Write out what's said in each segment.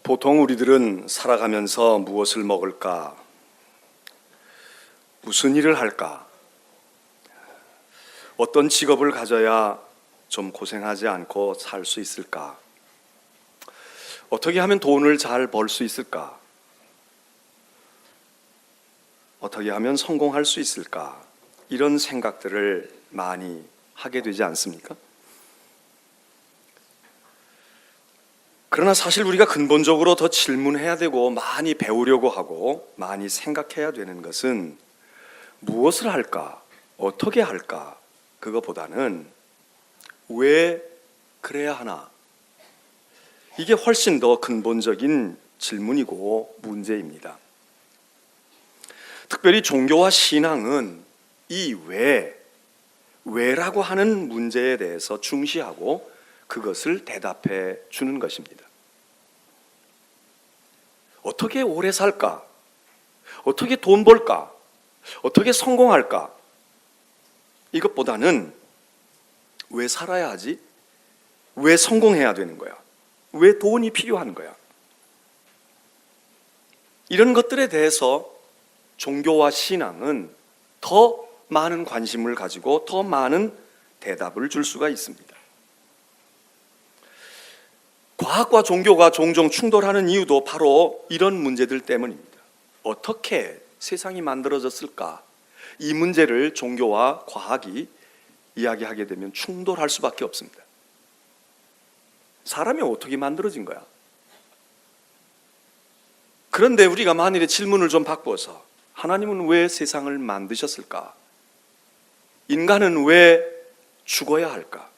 보통 우리들은 살아가면서 무엇을 먹을까? 무슨 일을 할까? 어떤 직업을 가져야 좀 고생하지 않고 살 수 있을까? 어떻게 하면 돈을 잘 벌 수 있을까? 어떻게 하면 성공할 수 있을까? 이런 생각들을 많이 하게 되지 않습니까? 그러나 사실 우리가 근본적으로 더 질문해야 되고 많이 배우려고 하고 많이 생각해야 되는 것은 무엇을 할까? 어떻게 할까? 그거보다는 왜 그래야 하나? 이게 훨씬 더 근본적인 질문이고 문제입니다. 특별히 종교와 신앙은 이 왜라고 하는 문제에 대해서 중시하고 그것을 대답해 주는 것입니다. 어떻게 오래 살까? 어떻게 돈 벌까? 어떻게 성공할까? 이것보다는 왜 살아야 하지? 왜 성공해야 되는 거야? 왜 돈이 필요한 거야? 이런 것들에 대해서 종교와 신앙은 더 많은 관심을 가지고 더 많은 대답을 줄 수가 있습니다. 과학과 종교가 종종 충돌하는 이유도 바로 이런 문제들 때문입니다. 어떻게 세상이 만들어졌을까? 이 문제를 종교와 과학이 이야기하게 되면 충돌할 수밖에 없습니다. 사람이 어떻게 만들어진 거야? 그런데 우리가 만일에 질문을 좀 바꿔서 하나님은 왜 세상을 만드셨을까? 인간은 왜 죽어야 할까?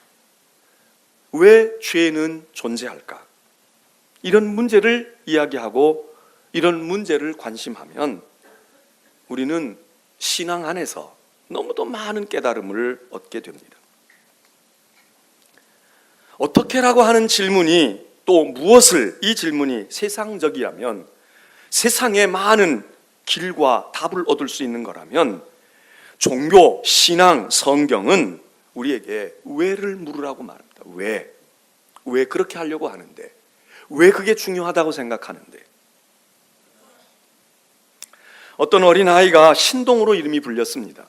왜 죄는 존재할까? 이런 문제를 이야기하고 이런 문제를 관심하면 우리는 신앙 안에서 너무도 많은 깨달음을 얻게 됩니다. 어떻게라고 하는 질문이 또 무엇을, 이 질문이 세상적이라면, 세상에 많은 길과 답을 얻을 수 있는 거라면 종교, 신앙, 성경은 우리에게 왜를 물으라고 말합니다. 왜 그렇게 하려고 하는데? 왜 그게 중요하다고 생각하는데? 어떤 어린아이가 신동으로 이름이 불렸습니다.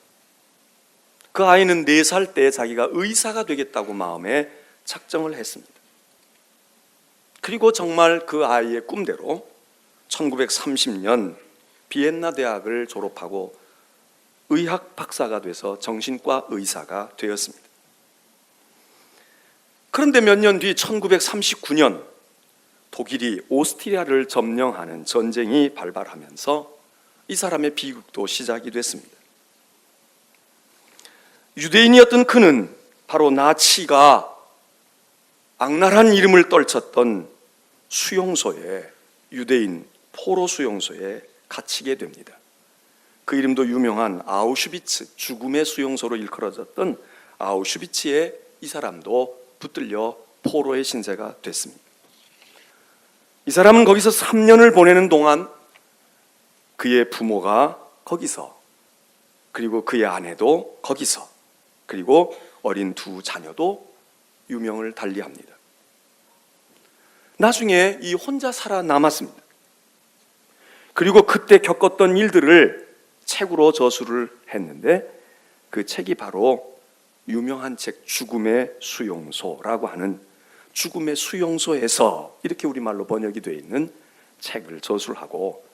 그 아이는 4살 때 자기가 의사가 되겠다고 마음에 작정을 했습니다. 그리고 정말 그 아이의 꿈대로 1930년 비엔나 대학을 졸업하고 의학 박사가 돼서 정신과 의사가 되었습니다. 그런데 몇 년 뒤 1939년 독일이 오스트리아를 점령하는 전쟁이 발발하면서 이 사람의 비극도 시작이 됐습니다. 유대인이었던 그는 바로 나치가 악랄한 이름을 떨쳤던 수용소에, 유대인 포로 수용소에 갇히게 됩니다. 그 이름도 유명한 아우슈비츠, 죽음의 수용소로 일컬어졌던 아우슈비츠에 이 사람도 붙들려 포로의 신세가 됐습니다. 이 사람은 거기서 3년을 보내는 동안 그의 부모가 거기서, 그리고 그의 아내도 거기서, 그리고 어린 2 자녀도 유명을 달리합니다. 나중에 이 혼자 살아남았습니다. 그리고 그때 겪었던 일들을 책으로 저술을 했는데 그 책이 바로 유명한 책 죽음의 수용소라고 하는, 죽음의 수용소에서 이렇게 우리말로 번역이 되어 있는 책을 저술하고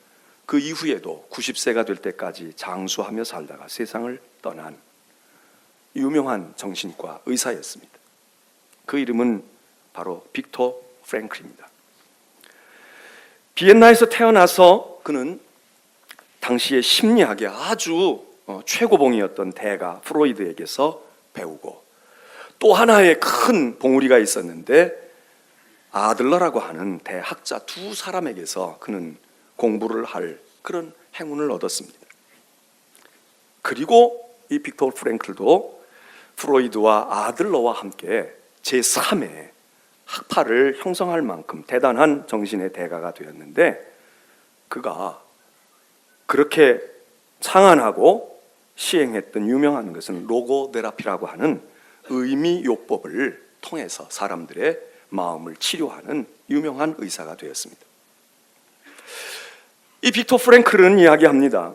그 이후에도 90세가 될 때까지 장수하며 살다가 세상을 떠난 유명한 정신과 의사였습니다. 그 이름은 바로 빅터 프랭클입니다. 비엔나에서 태어나서 그는 당시의 심리학의 아주 최고봉이었던 대가 프로이드에게서 배우고, 또 하나의 큰 봉우리가 있었는데 아들러라고 하는 대학자 2 사람에게서 그는 공부를 할 그런 행운을 얻었습니다. 그리고 이 빅터 프랭클도 프로이드와 아들러와 함께 제3의 학파를 형성할 만큼 대단한 정신의 대가가 되었는데, 그가 그렇게 창안하고 시행했던 유명한 것은 로고테라피라고 하는 의미요법을 통해서 사람들의 마음을 치료하는 유명한 의사가 되었습니다. 이 빅터 프랭클은 이야기합니다.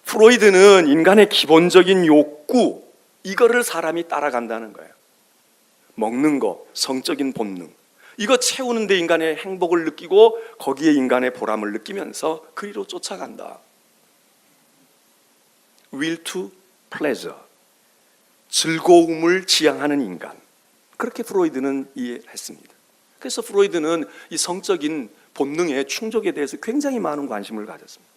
프로이드는 인간의 기본적인 욕구, 이거를 사람이 따라간다는 거예요. 먹는 거, 성적인 본능, 이거 채우는데 인간의 행복을 느끼고 거기에 인간의 보람을 느끼면서 그리로 쫓아간다. Will to pleasure, 즐거움을 지향하는 인간, 그렇게 프로이드는 이해했습니다. 그래서 프로이드는 이 성적인 본능의 충족에 대해서 굉장히 많은 관심을 가졌습니다.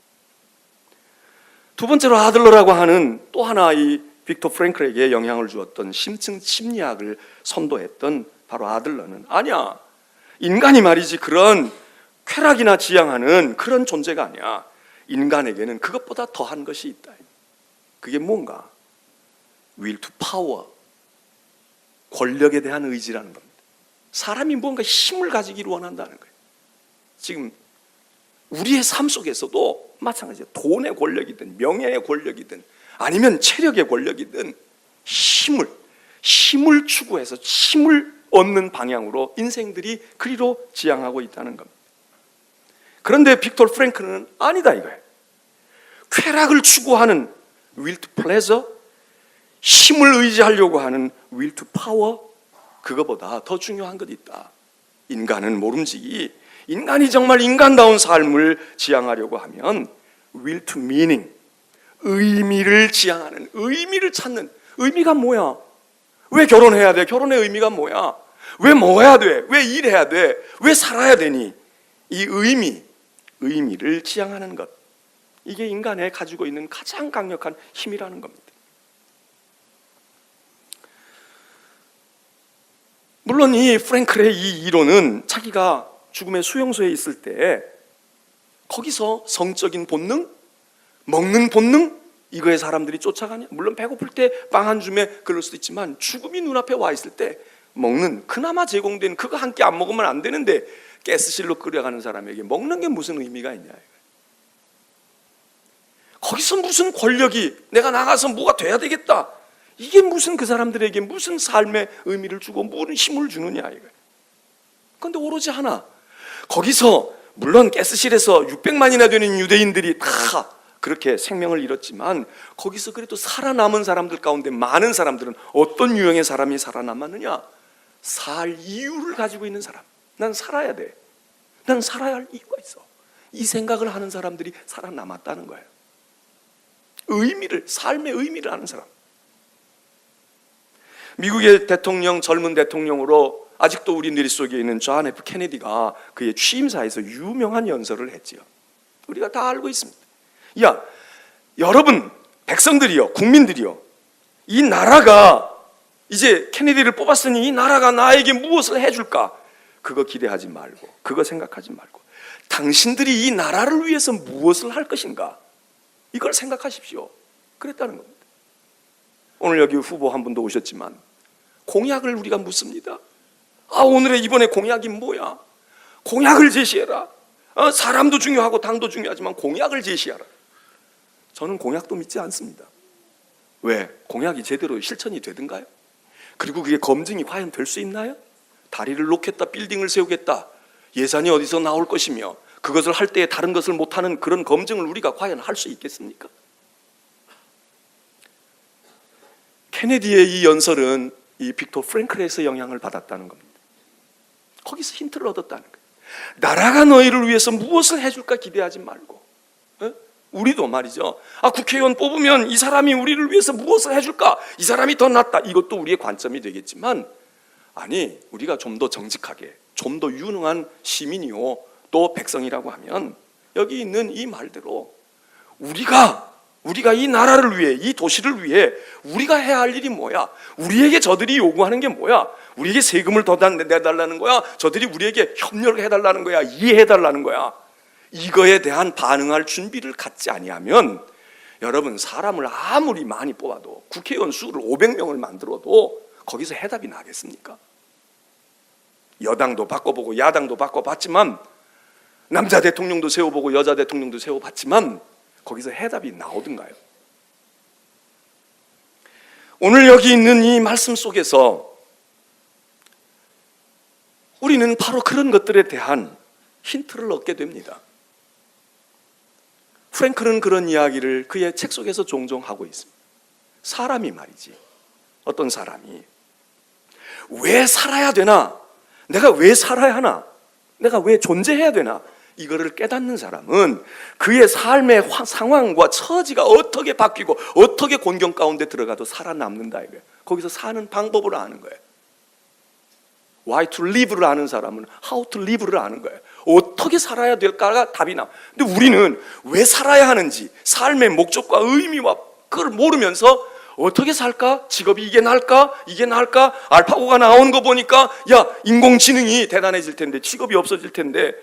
두 번째로 아들러라고 하는 또 하나 이 빅터 프랭클에게 영향을 주었던 심층 심리학을 선도했던 바로 아들러는, 아니야, 인간이 말이지 그런 쾌락이나 지향하는 그런 존재가 아니야. 인간에게는 그것보다 더한 것이 있다. 그게 뭔가? Will to power, 권력에 대한 의지라는 겁니다. 사람이 뭔가 힘을 가지기를 원한다는 거예요. 지금 우리의 삶 속에서도 마찬가지예요. 돈의 권력이든 명예의 권력이든 아니면 체력의 권력이든 힘을 추구해서 힘을 얻는 방향으로 인생들이 그리로 지향하고 있다는 겁니다. 그런데 빅터 프랭클은 아니다 이거예요. 쾌락을 추구하는 will to pleasure, 힘을 의지하려고 하는 will to power, 그거보다 더 중요한 것이 있다. 인간은 모름지기, 인간이 정말 인간다운 삶을 지향하려고 하면 will to meaning, 의미를 지향하는, 의미를 찾는, 의미가 뭐야? 왜 결혼해야 돼? 결혼의 의미가 뭐야? 왜 먹어야 돼? 왜 일해야 돼? 왜 살아야 되니? 이 의미를 지향하는 것, 이게 인간에 가지고 있는 가장 강력한 힘이라는 겁니다. 물론 이 프랭클의 이 이론은 자기가 죽음의 수용소에 있을 때 거기서 성적인 본능, 먹는 본능, 이거에 사람들이 쫓아가냐? 물론 배고플 때 빵 한 줌에 그럴 수도 있지만 죽음이 눈앞에 와 있을 때 먹는, 그나마 제공된 그거 한 끼 안 먹으면 안 되는데 가스실로 끌어가는 사람에게 먹는 게 무슨 의미가 있냐? 거기서 무슨 권력이 내가 나가서 뭐가 돼야 되겠다, 이게 무슨 그 사람들에게 무슨 삶의 의미를 주고 무슨 힘을 주느냐 이거예요. 그런데 오로지 하나, 거기서 물론 가스실에서 600만이나 되는 유대인들이 다 그렇게 생명을 잃었지만 거기서 그래도 살아남은 사람들 가운데 많은 사람들은 어떤 유형의 사람이 살아남았느냐? 살 이유를 가지고 있는 사람. 난 살아야 돼, 난 살아야 할 이유가 있어, 이 생각을 하는 사람들이 살아남았다는 거예요. 의미를, 삶의 의미를 아는 사람. 미국의 대통령, 젊은 대통령으로 아직도 우리 뇌리 속에 있는 존 F 케네디가 그의 취임사에서 유명한 연설을 했지요. 우리가 다 알고 있습니다. 야, 여러분 백성들이요, 국민들이요, 이 나라가 이제 케네디를 뽑았으니 이 나라가 나에게 무엇을 해줄까? 그거 기대하지 말고, 그거 생각하지 말고, 당신들이 이 나라를 위해서 무엇을 할 것인가, 이걸 생각하십시오. 그랬다는 겁니다. 오늘 여기 후보 한 분도 오셨지만 공약을 우리가 묻습니다. 오늘의 이번에 공약이 뭐야? 공약을 제시해라. 사람도 중요하고 당도 중요하지만 공약을 제시하라. 저는 공약도 믿지 않습니다. 왜? 공약이 제대로 실천이 되든가요? 그리고 그게 검증이 과연 될 수 있나요? 다리를 놓겠다, 빌딩을 세우겠다, 예산이 어디서 나올 것이며 그것을 할 때에 다른 것을 못하는 그런 검증을 우리가 과연 할 수 있겠습니까? 케네디의 이 연설은 이 빅터 프랭클에서 영향을 받았다는 겁니다. 거기서 힌트를 얻었다는 거예요. 나라가 너희를 위해서 무엇을 해줄까 기대하지 말고, 우리도 말이죠, 국회의원 뽑으면 이 사람이 우리를 위해서 무엇을 해줄까, 이 사람이 더 낫다, 이것도 우리의 관점이 되겠지만, 아니 우리가 좀 더 정직하게, 좀 더 유능한 시민이요 또 백성이라고 하면 여기 있는 이 말대로 우리가 이 나라를 위해, 이 도시를 위해 우리가 해야 할 일이 뭐야? 우리에게 저들이 요구하는 게 뭐야? 우리에게 세금을 더 내달라는 거야? 저들이 우리에게 협력을 해달라는 거야? 이해해달라는 거야? 이거에 대한 반응할 준비를 갖지 아니하면, 여러분 사람을 아무리 많이 뽑아도 국회의원 수를 500명을 만들어도 거기서 해답이 나겠습니까? 여당도 바꿔보고 야당도 바꿔봤지만, 남자 대통령도 세워보고 여자 대통령도 세워봤지만 거기서 해답이 나오던가요? 오늘 여기 있는 이 말씀 속에서 우리는 바로 그런 것들에 대한 힌트를 얻게 됩니다. 프랭클은 그런 이야기를 그의 책 속에서 종종 하고 있습니다. 사람이 말이지, 어떤 사람이 왜 살아야 되나? 내가 왜 살아야 하나? 내가 왜 존재해야 되나? 이거를 깨닫는 사람은 그의 삶의 상황과 처지가 어떻게 바뀌고 어떻게 곤경 가운데 들어가도 살아남는다 이거예요. 거기서 사는 방법을 아는 거예요. Why to live를 아는 사람은 how to live를 아는 거예요. 어떻게 살아야 될까가 답이 나. 근데 우리는 왜 살아야 하는지, 삶의 목적과 의미와 그걸 모르면서 어떻게 살까? 직업이 이게 나을까? 이게 나을까? 알파고가 나오는 거 보니까 야, 인공지능이 대단해질 텐데 직업이 없어질 텐데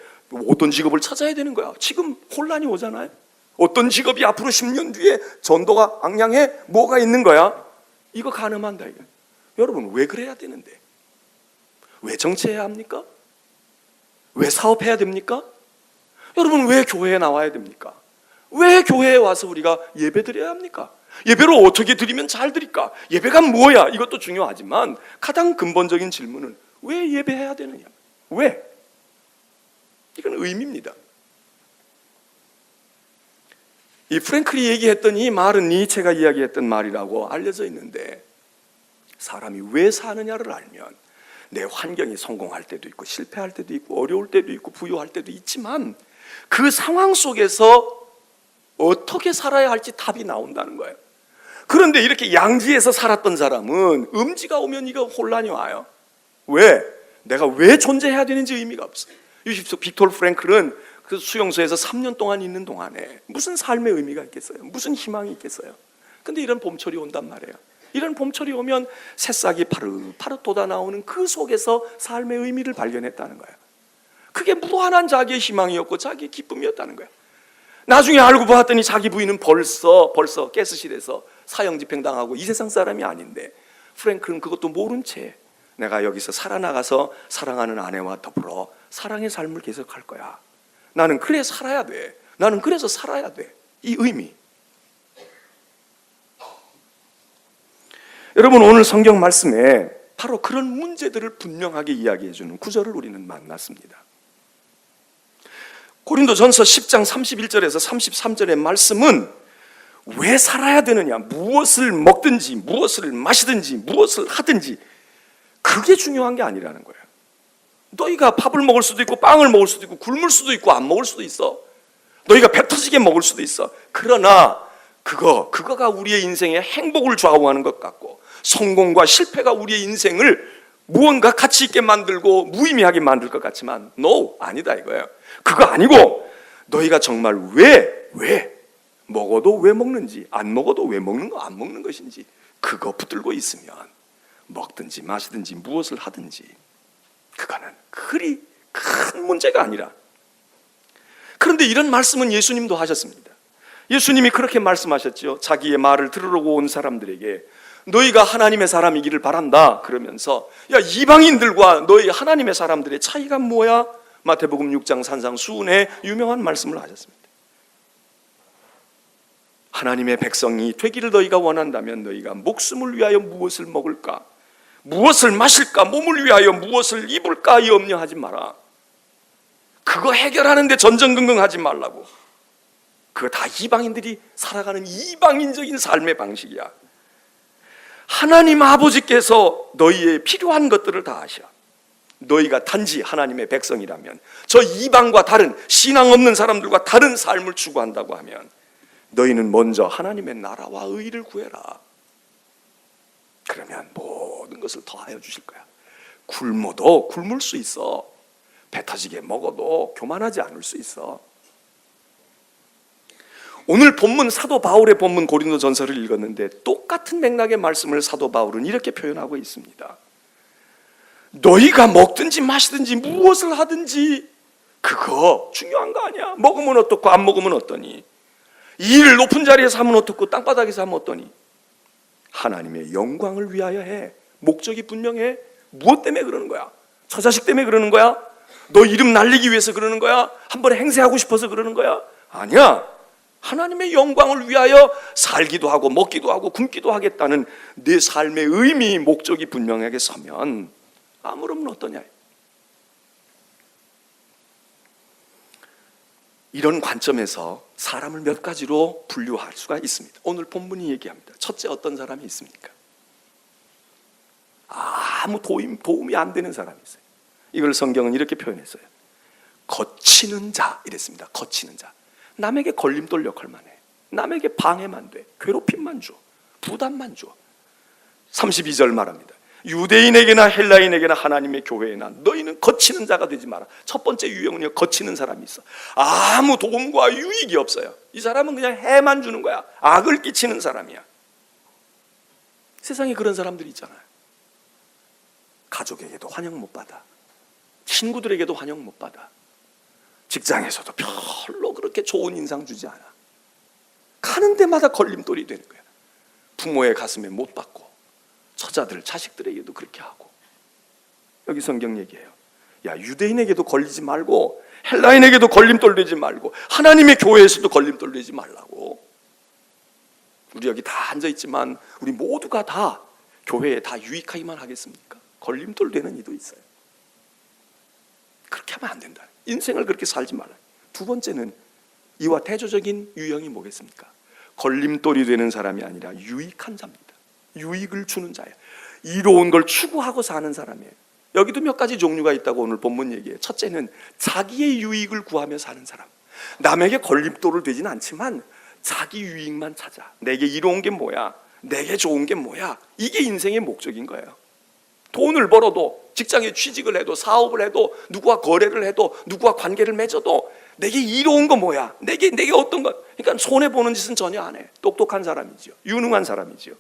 어떤 직업을 찾아야 되는 거야. 지금 혼란이 오잖아요. 어떤 직업이 앞으로 10년 뒤에 전도가 앙양해? 뭐가 있는 거야? 이거 가늠한다 이거. 여러분 왜 그래야 되는데? 왜 정치해야 합니까? 왜 사업해야 됩니까? 여러분 왜 교회에 나와야 됩니까? 왜 교회에 와서 우리가 예배 드려야 합니까? 예배를 어떻게 드리면 잘 드릴까? 예배가 뭐야? 이것도 중요하지만 가장 근본적인 질문은 왜 예배해야 되느냐? 왜? 이건 의미입니다. 이 프랭클이 얘기했던 이 말은 니체가 이야기했던 말이라고 알려져 있는데, 사람이 왜 사느냐를 알면 내 환경이 성공할 때도 있고 실패할 때도 있고 어려울 때도 있고 부유할 때도 있지만 그 상황 속에서 어떻게 살아야 할지 답이 나온다는 거예요. 그런데 이렇게 양지에서 살았던 사람은 음지가 오면 이거 혼란이 와요. 왜? 내가 왜 존재해야 되는지 의미가 없어요. 빅토르 프랭클은 그 수용소에서 3년 동안 있는 동안에 무슨 삶의 의미가 있겠어요? 무슨 희망이 있겠어요? 근데 이런 봄철이 온단 말이에요. 이런 봄철이 오면 새싹이 파릇파릇 돋아나오는 그 속에서 삶의 의미를 발견했다는 거예요. 그게 무한한 자기의 희망이었고 자기의 기쁨이었다는 거예요. 나중에 알고 봤더니 자기 부인은 벌써 가스실에서 사형집행당하고 이 세상 사람이 아닌데, 프랭클은 그것도 모른 채 내가 여기서 살아나가서 사랑하는 아내와 더불어 사랑의 삶을 계속할 거야. 나는 그래 살아야 돼. 나는 그래서 살아야 돼. 이 의미. 여러분 오늘 성경 말씀에 바로 그런 문제들을 분명하게 이야기해 주는 구절을 우리는 만났습니다. 고린도전서 10장 31절에서 33절의 말씀은 왜 살아야 되느냐, 무엇을 먹든지 무엇을 마시든지 무엇을 하든지 그게 중요한 게 아니라는 거예요. 너희가 밥을 먹을 수도 있고 빵을 먹을 수도 있고 굶을 수도 있고 안 먹을 수도 있어. 너희가 배 터지게 먹을 수도 있어. 그러나 그거가 우리의 인생의 행복을 좌우하는 것 같고 성공과 실패가 우리의 인생을 무언가 가치 있게 만들고 무의미하게 만들 것 같지만 no, 아니다 이거예요. 그거 아니고 너희가 정말 왜 먹어도 왜 먹는지, 안 먹어도 왜 먹는 거 안 먹는 것인지 그거 붙들고 있으면 먹든지 마시든지 무엇을 하든지 그거는 그리 큰 문제가 아니라. 그런데 이런 말씀은 예수님도 하셨습니다. 예수님이 그렇게 말씀하셨죠. 자기의 말을 들으려고 온 사람들에게 너희가 하나님의 사람이기를 바란다 그러면서 야, 이방인들과 너희 하나님의 사람들의 차이가 뭐야? 마태복음 6장 산상수훈의 유명한 말씀을 하셨습니다. 하나님의 백성이 되기를 너희가 원한다면 너희가 목숨을 위하여 무엇을 먹을까? 무엇을 마실까? 몸을 위하여 무엇을 입을까? 염려하지 마라. 그거 해결하는데 전전긍긍하지 말라고. 그거 다 이방인들이 살아가는 이방인적인 삶의 방식이야. 하나님 아버지께서 너희의 필요한 것들을 다 아셔. 너희가 단지 하나님의 백성이라면, 저 이방과 다른 신앙 없는 사람들과 다른 삶을 추구한다고 하면 너희는 먼저 하나님의 나라와 의를 구해라. 그러면 모든 것을 더하여 주실 거야. 굶어도 굶을 수 있어. 배 터지게 먹어도 교만하지 않을 수 있어. 오늘 본문 사도 바울의 본문 고린도전서를 읽었는데 똑같은 맥락의 말씀을 사도 바울은 이렇게 표현하고 있습니다. 너희가 먹든지 마시든지 무엇을 하든지 그거 중요한 거 아니야. 먹으면 어떻고 안 먹으면 어떠니. 이 일을 높은 자리에서 하면 어떻고 땅바닥에서 하면 어떠니. 하나님의 영광을 위하여 해. 목적이 분명해. 무엇 때문에 그러는 거야? 저 자식 때문에 그러는 거야? 너 이름 날리기 위해서 그러는 거야? 한 번에 행세하고 싶어서 그러는 거야? 아니야. 하나님의 영광을 위하여 살기도 하고 먹기도 하고 굶기도 하겠다는 내 삶의 의미, 목적이 분명하게 서면 아무러면 어떠냐. 이런 관점에서 사람을 몇 가지로 분류할 수가 있습니다. 오늘 본문이 얘기합니다. 첫째, 어떤 사람이 있습니까? 아무 도움이 안 되는 사람이 있어요. 이걸 성경은 이렇게 표현했어요. 거치는 자 이랬습니다. 거치는 자. 남에게 걸림돌 역할만 해. 남에게 방해만 돼. 괴롭힘만 줘. 부담만 줘. 32절 말합니다. 유대인에게나 헬라인에게나 하나님의 교회에나 너희는 거치는 자가 되지 마라. 첫 번째 유형은요, 거치는 사람이 있어. 아무 도움과 유익이 없어요. 이 사람은 그냥 해만 주는 거야. 악을 끼치는 사람이야. 세상에 그런 사람들이 있잖아요. 가족에게도 환영 못 받아. 친구들에게도 환영 못 받아. 직장에서도 별로 그렇게 좋은 인상 주지 않아. 가는 데마다 걸림돌이 되는 거야. 부모의 가슴에 못 박고, 처자들, 자식들에게도 그렇게 하고. 여기 성경 얘기해요. 야, 유대인에게도 걸리지 말고 헬라인에게도 걸림돌 되지 말고 하나님의 교회에서도 걸림돌 되지 말라고. 우리 여기 다 앉아있지만 우리 모두가 다 교회에 다 유익하기만 하겠습니까? 걸림돌 되는 이도 있어요. 그렇게 하면 안 된다. 인생을 그렇게 살지 말아요. 두 번째는 이와 대조적인 유형이 뭐겠습니까? 걸림돌이 되는 사람이 아니라 유익한 자입니다. 유익을 주는 자예요. 이로운 걸 추구하고 사는 사람이에요. 여기도 몇 가지 종류가 있다고 오늘 본문 얘기해요. 첫째는 자기의 유익을 구하며 사는 사람. 남에게 걸림돌을 되지는 않지만 자기 유익만 찾아. 내게 이로운 게 뭐야? 내게 좋은 게 뭐야? 이게 인생의 목적인 거예요. 돈을 벌어도, 직장에 취직을 해도, 사업을 해도, 누구와 거래를 해도, 누구와 관계를 맺어도 내게 이로운 거 뭐야? 내게 어떤 것? 그러니까 손해보는 짓은 전혀 안 해. 똑똑한 사람이지요. 유능한 사람이지요.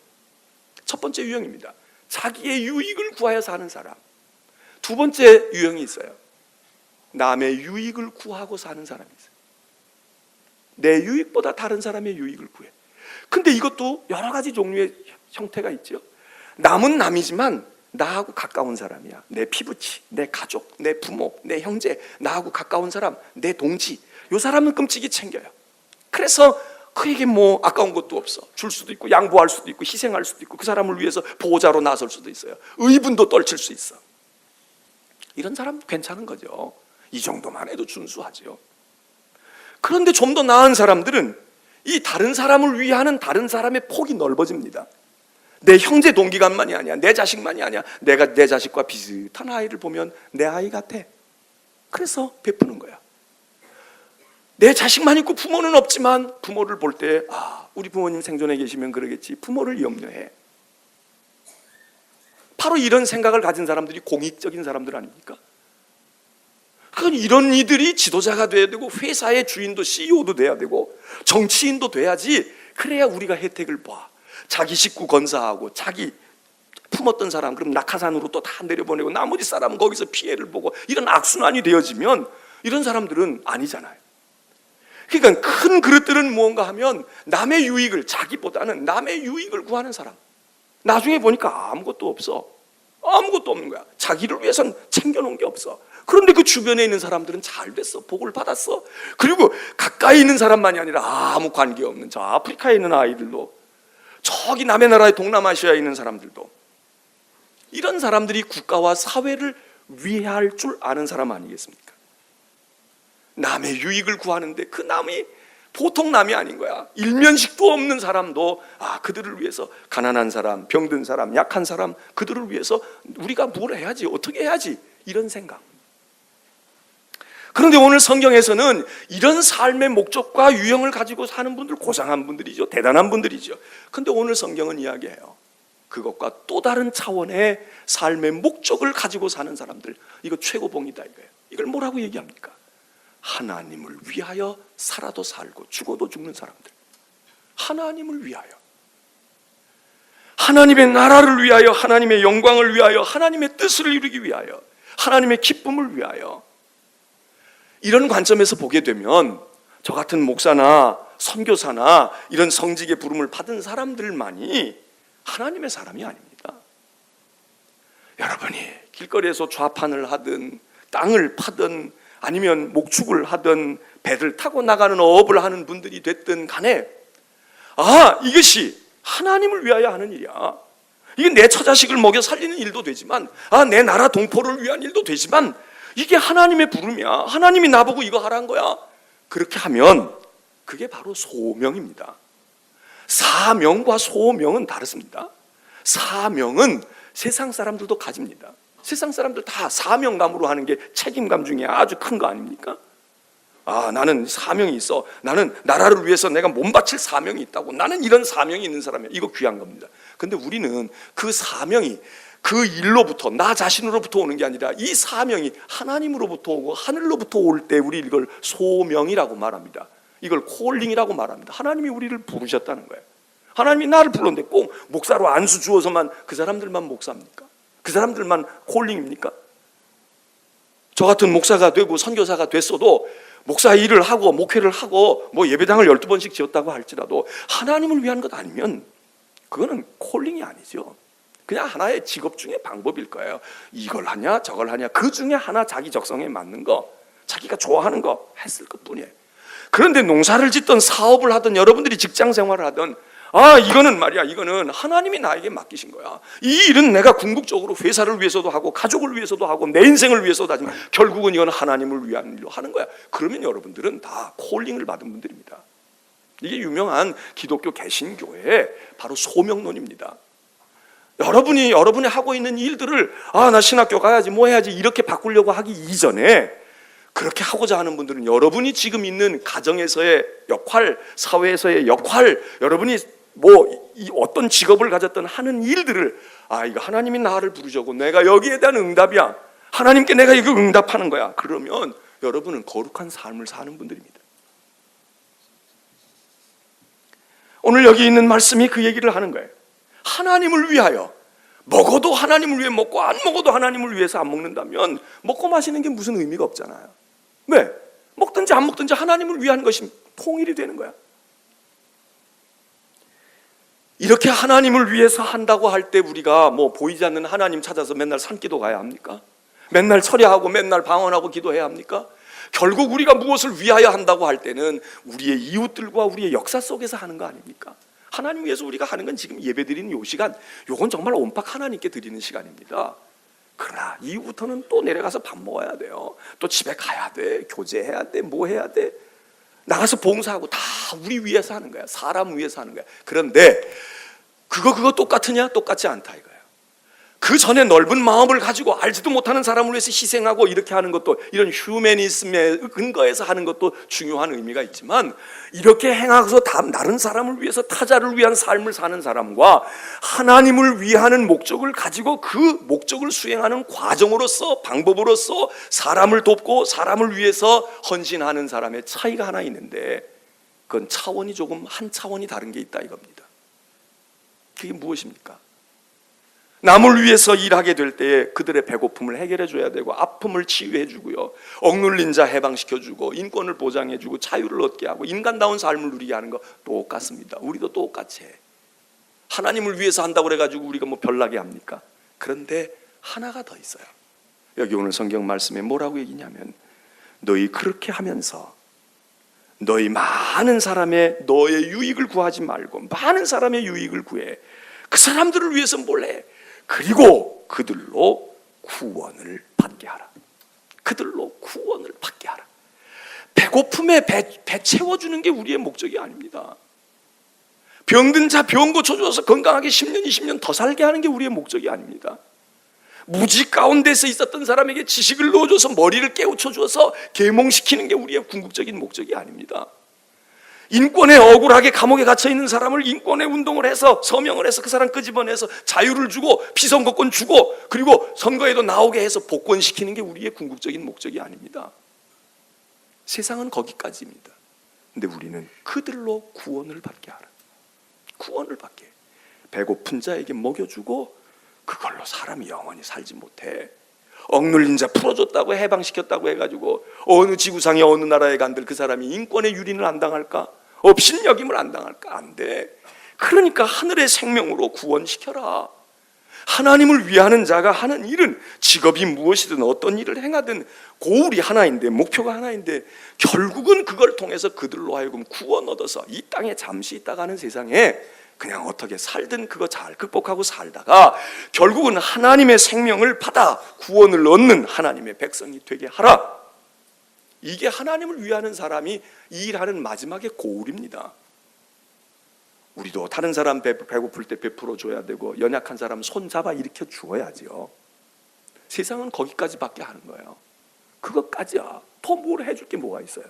첫 번째 유형입니다. 자기의 유익을 구하여 사는 사람. 두 번째 유형이 있어요. 남의 유익을 구하고 사는 사람이 있어요. 내 유익보다 다른 사람의 유익을 구해. 근데 이것도 여러 가지 종류의 형태가 있죠. 남은 남이지만 나하고 가까운 사람이야. 내 피부치, 내 가족, 내 부모, 내 형제, 나하고 가까운 사람, 내 동지. 이 사람은 끔찍이 챙겨요. 그래서 그에게 뭐 아까운 것도 없어. 줄 수도 있고 양보할 수도 있고 희생할 수도 있고 그 사람을 위해서 보호자로 나설 수도 있어요. 의분도 떨칠 수 있어. 이런 사람 괜찮은 거죠. 이 정도만 해도 준수하죠. 그런데 좀 더 나은 사람들은 이 다른 사람을 위하는 다른 사람의 폭이 넓어집니다. 내 형제 동기간만이 아니야. 내 자식만이 아니야. 내가 내 자식과 비슷한 아이를 보면 내 아이 같아. 그래서 베푸는 거야. 내 자식만 있고 부모는 없지만 부모를 볼 때 우리 부모님 생존해 계시면 그러겠지. 부모를 염려해. 바로 이런 생각을 가진 사람들이 공익적인 사람들 아닙니까? 그건 이런 이들이 지도자가 돼야 되고 회사의 주인도 CEO도 돼야 되고 정치인도 돼야지. 그래야 우리가 혜택을 봐. 자기 식구 건사하고 자기 품었던 사람 그럼 낙하산으로 또 다 내려보내고 나머지 사람은 거기서 피해를 보고 이런 악순환이 되어지면 이런 사람들은 아니잖아요. 그러니까 큰 그릇들은 무언가 하면 남의 유익을, 자기보다는 남의 유익을 구하는 사람. 나중에 보니까 아무것도 없어. 아무것도 없는 거야. 자기를 위해서는 챙겨놓은 게 없어. 그런데 그 주변에 있는 사람들은 잘 됐어. 복을 받았어. 그리고 가까이 있는 사람만이 아니라 아무 관계없는 저 아프리카에 있는 아이들도, 저기 남의 나라의 동남아시아에 있는 사람들도, 이런 사람들이 국가와 사회를 위할 줄 아는 사람 아니겠습니까? 남의 유익을 구하는데 그 남이 보통 남이 아닌 거야. 일면식도 없는 사람도 그들을 위해서, 가난한 사람, 병든 사람, 약한 사람, 그들을 위해서 우리가 뭘 해야지, 어떻게 해야지, 이런 생각. 그런데 오늘 성경에서는 이런 삶의 목적과 유형을 가지고 사는 분들 고상한 분들이죠. 대단한 분들이죠. 그런데 오늘 성경은 이야기해요. 그것과 또 다른 차원의 삶의 목적을 가지고 사는 사람들, 이거 최고봉이다 이거예요. 이걸 뭐라고 얘기합니까? 하나님을 위하여 살아도 살고 죽어도 죽는 사람들. 하나님을 위하여, 하나님의 나라를 위하여, 하나님의 영광을 위하여, 하나님의 뜻을 이루기 위하여, 하나님의 기쁨을 위하여. 이런 관점에서 보게 되면 저 같은 목사나 선교사나 이런 성직의 부름을 받은 사람들만이 하나님의 사람이 아닙니다. 여러분이 길거리에서 좌판을 하든 땅을 파든 아니면 목축을 하든 배를 타고 나가는 어업을 하는 분들이 됐든 간에 이것이 하나님을 위하여 하는 일이야. 이게 내 처자식을 먹여 살리는 일도 되지만 내 나라 동포를 위한 일도 되지만 이게 하나님의 부름이야. 하나님이 나보고 이거 하라는 거야. 그렇게 하면 그게 바로 소명입니다. 사명과 소명은 다릅니다. 사명은 세상 사람들도 가집니다. 세상 사람들 다 사명감으로 하는 게 책임감 중에 아주 큰 거 아닙니까? 나는 사명이 있어. 나는 나라를 위해서 내가 몸바칠 사명이 있다고. 나는 이런 사명이 있는 사람이야. 이거 귀한 겁니다. 근데 우리는 그 사명이 그 일로부터, 나 자신으로부터 오는 게 아니라 이 사명이 하나님으로부터 오고 하늘로부터 올 때 우리 이걸 소명이라고 말합니다. 이걸 콜링이라고 말합니다. 하나님이 우리를 부르셨다는 거예요. 하나님이 나를 불렀는데 꼭 목사로 안수 주어서만 그 사람들만 목사입니까? 그 사람들만 콜링입니까? 저 같은 목사가 되고 선교사가 됐어도 목사 일을 하고 목회를 하고 뭐 예배당을 12번씩 지었다고 할지라도 하나님을 위한 것 아니면 그거는 콜링이 아니죠. 그냥 하나의 직업 중에 방법일 거예요. 이걸 하냐 저걸 하냐 그 중에 하나 자기 적성에 맞는 거, 자기가 좋아하는 거 했을 것뿐이에요. 그런데 농사를 짓던 사업을 하던 여러분들이 직장 생활을 하던 이거는 말이야, 이거는 하나님이 나에게 맡기신 거야. 이 일은 내가 궁극적으로 회사를 위해서도 하고 가족을 위해서도 하고 내 인생을 위해서도 하지만 결국은 이건 하나님을 위한 일로 하는 거야. 그러면 여러분들은 다 콜링을 받은 분들입니다. 이게 유명한 기독교 개신교의 바로 소명론입니다. 여러분이 하고 있는 일들을 나 신학교 가야지 뭐 해야지 이렇게 바꾸려고 하기 이전에 그렇게 하고자 하는 분들은 여러분이 지금 있는 가정에서의 역할, 사회에서의 역할, 여러분이 어떤 직업을 가졌던 하는 일들을 이거 하나님이 나를 부르셔고 내가 여기에 대한 응답이야. 하나님께 내가 이거 응답하는 거야. 그러면 여러분은 거룩한 삶을 사는 분들입니다. 오늘 여기 있는 말씀이 그 얘기를 하는 거예요. 하나님을 위하여 먹어도 하나님을 위해 먹고 안 먹어도 하나님을 위해서 안 먹는다면 먹고 마시는 게 무슨 의미가 없잖아요. 왜? 먹든지 안 먹든지 하나님을 위한 것이 통일이 되는 거야. 이렇게 하나님을 위해서 한다고 할 때 우리가 보이지 않는 하나님 찾아서 맨날 산기도 가야 합니까? 맨날 철야하고 맨날 방언하고 기도해야 합니까? 결국 우리가 무엇을 위하여 한다고 할 때는 우리의 이웃들과 우리의 역사 속에서 하는 거 아닙니까? 하나님 위해서 우리가 하는 건 지금 예배드리는 이 시간, 요건 정말 온팍 하나님께 드리는 시간입니다. 그러나 이후부터는 또 내려가서 밥 먹어야 돼요. 또 집에 가야 돼. 교제해야 돼. 뭐 해야 돼. 나가서 봉사하고 다 우리 위해서 하는 거야. 사람 위해서 하는 거야. 그런데 그거 똑같으냐? 똑같지 않다 이거예요. 그 전에 넓은 마음을 가지고 알지도 못하는 사람을 위해서 희생하고 이렇게 하는 것도, 이런 휴머니즘에 근거해서 하는 것도 중요한 의미가 있지만, 이렇게 행하고서 다른 사람을 위해서 타자를 위한 삶을 사는 사람과 하나님을 위하는 목적을 가지고 그 목적을 수행하는 과정으로서, 방법으로서 사람을 돕고 사람을 위해서 헌신하는 사람의 차이가 하나 있는데, 그건 차원이 조금 한 차원이 다른 게 있다 이겁니다. 그게 무엇입니까? 남을 위해서 일하게 될 때에 그들의 배고픔을 해결해 줘야 되고, 아픔을 치유해 주고요, 억눌린 자 해방시켜 주고, 인권을 보장해 주고, 자유를 얻게 하고, 인간다운 삶을 누리게 하는 거 똑같습니다. 우리도 똑같이 해. 하나님을 위해서 한다고 그래가지고 우리가 별나게 합니까? 그런데 하나가 더 있어요. 여기 오늘 성경 말씀에 뭐라고 얘기냐면, 너희 그렇게 하면서 너희 많은 사람의 너의 유익을 구하지 말고 많은 사람의 유익을 구해. 그 사람들을 위해서 뭘 해? 그리고 그들로 구원을 받게 하라. 그들로 구원을 받게 하라. 배고픔에 배 채워주는 게 우리의 목적이 아닙니다. 병든 자 병 고쳐줘서 건강하게 10년 20년 더 살게 하는 게 우리의 목적이 아닙니다. 무지 가운데서 있었던 사람에게 지식을 넣어줘서 머리를 깨우쳐줘서 계몽시키는 게 우리의 궁극적인 목적이 아닙니다. 인권에 억울하게 감옥에 갇혀있는 사람을 인권의 운동을 해서, 서명을 해서 그 사람 끄집어내서 자유를 주고 피선거권 주고, 그리고 선거에도 나오게 해서 복권시키는 게 우리의 궁극적인 목적이 아닙니다. 세상은 거기까지입니다. 근데 우리는 그들로 구원을 받게 하라. 구원을 받게 해. 배고픈 자에게 먹여주고 그걸로 사람이 영원히 살지 못해. 억눌린 자 풀어줬다고 해방시켰다고 해가지고 어느 지구상의 어느 나라에 간들 그 사람이 인권의 유린을 안 당할까? 업신여김을 안 당할까? 안 돼. 그러니까 하늘의 생명으로 구원시켜라. 하나님을 위하는 자가 하는 일은, 직업이 무엇이든 어떤 일을 행하든 고울이 하나인데, 목표가 하나인데, 결국은 그걸 통해서 그들로 하여금 구원 얻어서 이 땅에 잠시 있다가 하는 세상에 그냥 어떻게 살든 그거 잘 극복하고 살다가 결국은 하나님의 생명을 받아 구원을 얻는 하나님의 백성이 되게 하라. 이게 하나님을 위하는 사람이 일하는 마지막의 고울입니다. 우리도 다른 사람 배고플 때 베풀어 줘야 되고, 연약한 사람 손 잡아 일으켜 주어야지요. 세상은 거기까지밖에 하는 거예요. 그것까지야. 더 뭘 해줄 게 뭐가 있어요?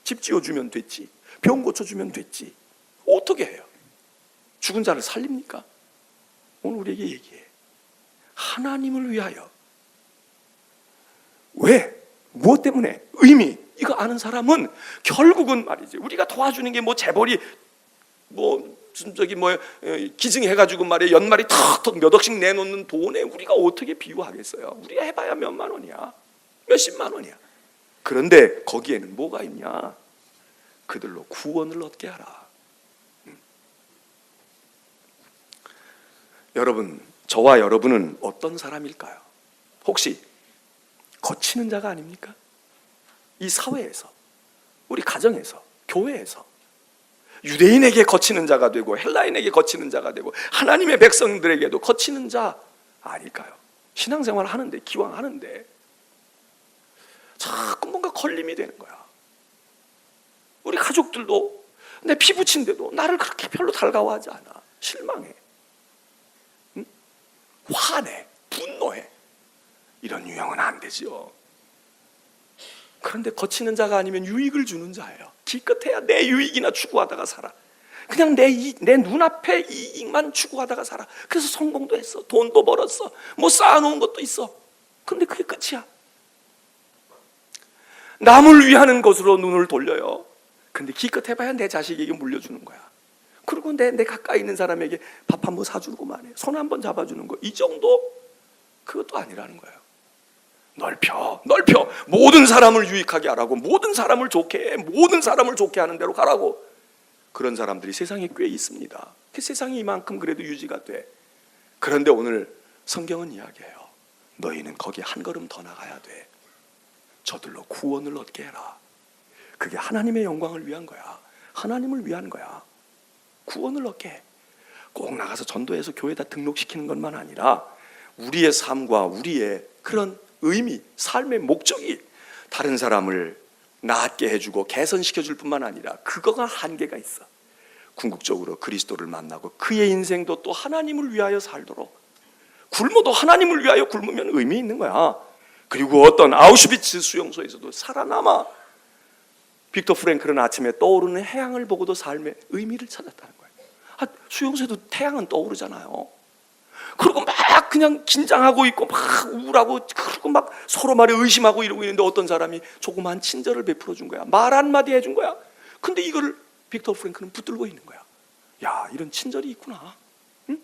집 지어주면 됐지, 병 고쳐주면 됐지. 어떻게 해요? 죽은 자를 살립니까? 오늘 우리에게 얘기해. 하나님을 위하여. 왜? 무엇 때문에? 의미. 이거 아는 사람은 결국은 말이지, 우리가 도와주는 게 뭐 재벌이 기증해가지고 말이야 연말이 턱턱 몇 억씩 내놓는 돈에 우리가 어떻게 비유하겠어요? 우리가 해봐야 몇만 원이야, 몇십만 원이야. 그런데 거기에는 뭐가 있냐? 그들로 구원을 얻게 하라. 여러분, 저와 여러분은 어떤 사람일까요? 혹시 거치는 자가 아닙니까? 이 사회에서, 우리 가정에서, 교회에서 유대인에게 거치는 자가 되고 헬라인에게 거치는 자가 되고 하나님의 백성들에게도 거치는 자 아닐까요? 신앙생활 하는데, 기왕 하는데 자꾸 뭔가 걸림이 되는 거야. 우리 가족들도 내 피부친데도 나를 그렇게 별로 달가워하지 않아. 실망해, 응? 화내, 분노해. 이런 유형은 안 되죠. 그런데 거치는 자가 아니면 유익을 주는 자예요. 기껏해야 내 유익이나 추구하다가 살아. 그냥 내 눈앞에 이익만 추구하다가 살아. 그래서 성공도 했어, 돈도 벌었어, 뭐 쌓아놓은 것도 있어. 그런데 그게 끝이야. 남을 위하는 것으로 눈을 돌려요. 근데 기껏 해봐야 내 자식에게 물려주는 거야. 그리고 내 가까이 있는 사람에게 밥 한 번 사주고 말해, 손 한 번 잡아주는 거, 이 정도? 그것도 아니라는 거예요. 넓혀 모든 사람을 유익하게 하라고, 모든 사람을 좋게 해, 모든 사람을 좋게 하는 대로 가라고. 그런 사람들이 세상에 꽤 있습니다. 그 세상이 이만큼 그래도 유지가 돼. 그런데 오늘 성경은 이야기해요. 너희는 거기에 한 걸음 더 나가야 돼. 저들로 구원을 얻게 해라. 그게 하나님의 영광을 위한 거야. 하나님을 위한 거야. 구원을 얻게 해. 꼭 나가서 전도해서 교회에다 등록시키는 것만 아니라 우리의 삶과 우리의 그런 의미, 삶의 목적이 다른 사람을 낫게 해주고 개선시켜줄 뿐만 아니라 그거가 한계가 있어. 궁극적으로 그리스도를 만나고 그의 인생도 또 하나님을 위하여 살도록, 굶어도 하나님을 위하여 굶으면 의미 있는 거야. 그리고 어떤 아우슈비츠 수용소에서도 살아남아 빅터 프랭클은 아침에 떠오르는 해양을 보고도 삶의 의미를 찾았다는 거예요. 수용소에도 태양은 떠오르잖아요. 그리고 막 그냥 긴장하고 있고 막 우울하고, 그리고 막 서로 말에 의심하고 이러고 있는데 어떤 사람이 조그만 친절을 베풀어 준 거야. 말 한마디 해준 거야. 근데 이거를 빅터 프랭클은 붙들고 있는 거야. 야, 이런 친절이 있구나. 응?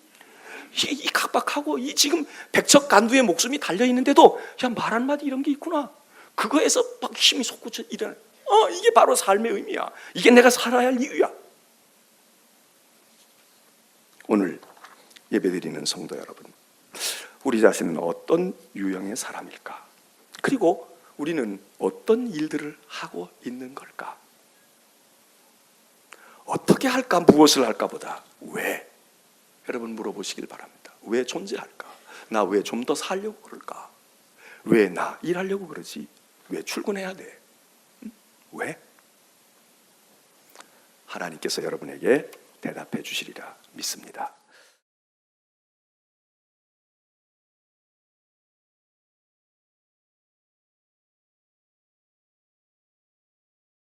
이 각박하고 이 지금 백척간두의 목숨이 달려있는데도 야, 말 한마디 이런 게 있구나. 그거에서 막 힘이 솟구쳐 일어나. 이게 바로 삶의 의미야. 이게 내가 살아야 할 이유야. 오늘 예배드리는 성도 여러분, 우리 자신은 어떤 유형의 사람일까? 그리고 우리는 어떤 일들을 하고 있는 걸까? 어떻게 할까, 무엇을 할까 보다 왜? 여러분 물어보시길 바랍니다. 왜 존재할까? 나 왜 좀 더 살려고 그럴까? 왜 나 일하려고 그러지? 왜 출근해야 돼? 왜? 하나님께서 여러분에게 대답해 주시리라 믿습니다.